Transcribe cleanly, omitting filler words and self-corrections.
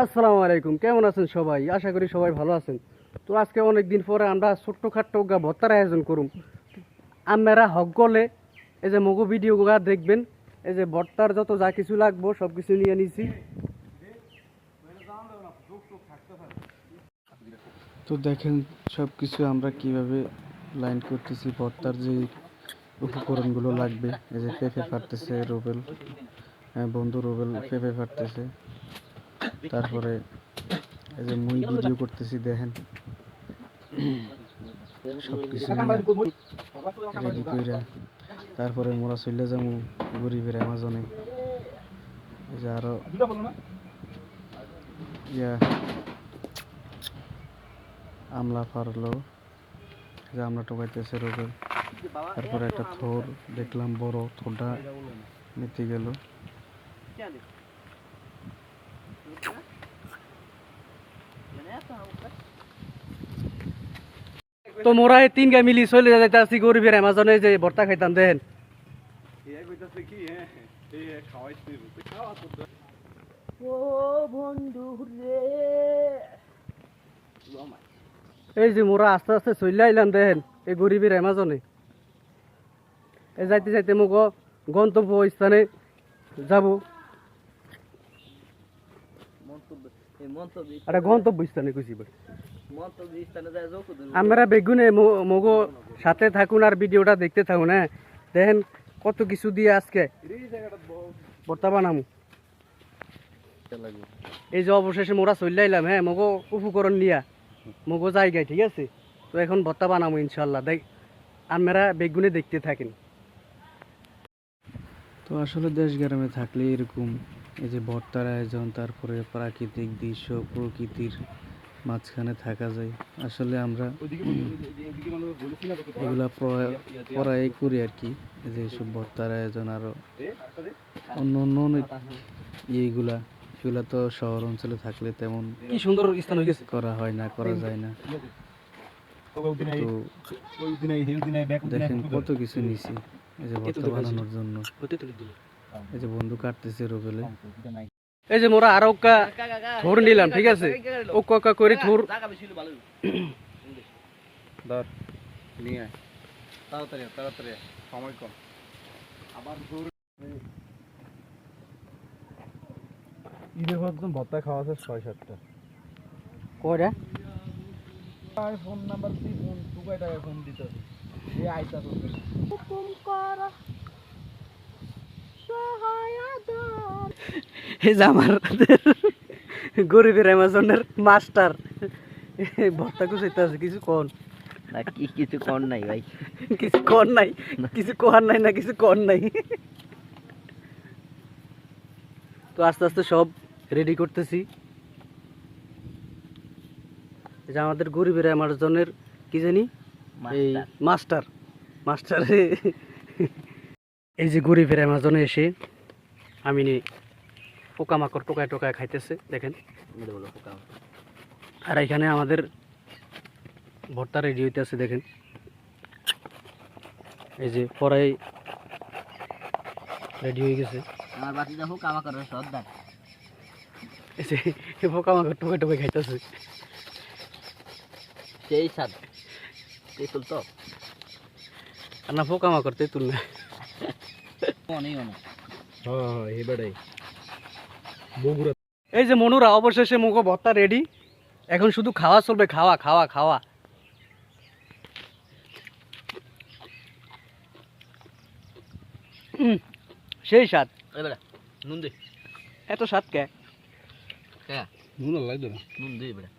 আসসালামু আলাইকুম, কেমন আছেন সবাই? আশা করি সবাই ভালো আছেন। তো আজকে অনেক দিন পরে আমরা ছোট্টখাট্টো ভর্তার আয়োজন করুম। আপনারা হক গলে এই যে মগু ভিডিওগুলো দেখবেন। এই যে ভর্তার যত যা কিছু লাগবো সব কিছু নিয়ে নিছি। তো দেখেন সব কিছু আমরা কিভাবে লাইন করতেছি। ভর্তার যে উপকরণগুলো লাগবে, এই যে পেঁপে ফাটতেছে, রুবেল বন্ধু রুবেল পেঁপে ফাটতেছে। তারপরে এই যে মুই ভিডিও করতেছি, দেখেন সব কিছু রেডি কইরা তারপরে মোরা চলে যাবো গরিবের অ্যামাজনে। এই যে আরো আমলা পারলো, যে আমরা টোকাইতেছে রোগের। তারপরে একটা থোর দেখলাম, বড় থোরটা নিতে গেল। তো মোরা এই তিন গা মিলি চলে যাইতে আসি গরিবের অ্যামাজনে, যে ভর্তা খাইতাম। দেন এই যে মোরা আস্তে আস্তে চলে আইলাম। দেখেন এই গরিবের অ্যামাজনে এই যাইতে যাইতে মোক গন্তব্য স্থানে যাব। গন্তব্য স্থানে কইছি আমরা বেগুনে মগো সাথে থাকুন আর ভিডিওটা দেখতে থাকুন। হ্যাঁ, দেখেন কত কিছু দিয়ে আজকে ভর্তা বানামু। এই যে অবশেষে মোরা চলে আইলাম। হ্যাঁ, মগো উপকরণ নিয়া মগো জায়গায়, ঠিক আছে। তো এখন ভর্তা বানামু ইনশাল্লাহ। দেখ আমরা বেগুনে দেখতে থাকেন। তো আসলে দেশ গ্রামে থাকলে এরকম এই যে ভর্তার আয়োজন, তারপরে প্রাকৃতিক দৃশ্য, প্রকৃতির মাঝখানে থাকা যায়। আসলে আমরা এগুলা পড়াই করি আর কি, যে সব ভর্তার আয়োজন আরো অন্য অন্য এগুলা তো শহর অঞ্চলে থাকলে তেমন কি সুন্দর স্থান হয়ে গেছে, করা হয় না, করা যায় না। তো দেখেন কত কিছু নিছি এই যে ভর্তা বানানোর জন্য। এই যে বন্ধু কাটতেছে রোবেলে। এই যে মোরা আরো থোর নিলাম, ঠিক আছে। ওকা করে থোর ধর নিয়ে আয়, তাড়াতাড়ি তাড়াতাড়ি, সময় কম। আবার ঈদের একদম ভর্তা খাওয়া আছে ৬-৭টা কয়টা ফোন নাম্বার দিয়ে ফোন টুকাই টাকা ফোন দিতে এই আইতা তো এই যে আমাদের গরিবের অ্যামাজনের মাস্টার ভর্তা কুচাইতে আছে। কিছু কন না, কিছু কর নাই ভাই, কিছু কর নাই, কিছু কর নাই না, কিছু কর নাই। তো আস্তে আস্তে সব রেডি করতেছি। এই যে আমাদের গরিবের অ্যামাজনের কি জানি এই মাস্টার মাস্টার এই যে গরিবের অ্যামাজনে এসে আমি পোকামাকড় টোকায় টোকায় খাইতেছে, দেখেন। আর এখানে আমাদের ভর্তা রেডি হইতেছে, দেখেন। এই যে পরাই রেডি হয়ে গেছে। আমার বাতিটা পোকামাকড় সর্দার, এই যে পোকামাকড় টোকায় টোকায় খাইতেছে। সেই স্বাদ তেঁতুল তো আর না, পোকামাকড় তেঁতুল না। এই যে মনুরা অবশেষে মুখো ভর্তা রেডি। এখন শুধু খাওয়া চলবে, খাওয়া খাওয়া খাওয়া। সেই স্বাদ। নুন দে, এত স্বাদ কে? নুন লাগবে না, নুন দে বেটা।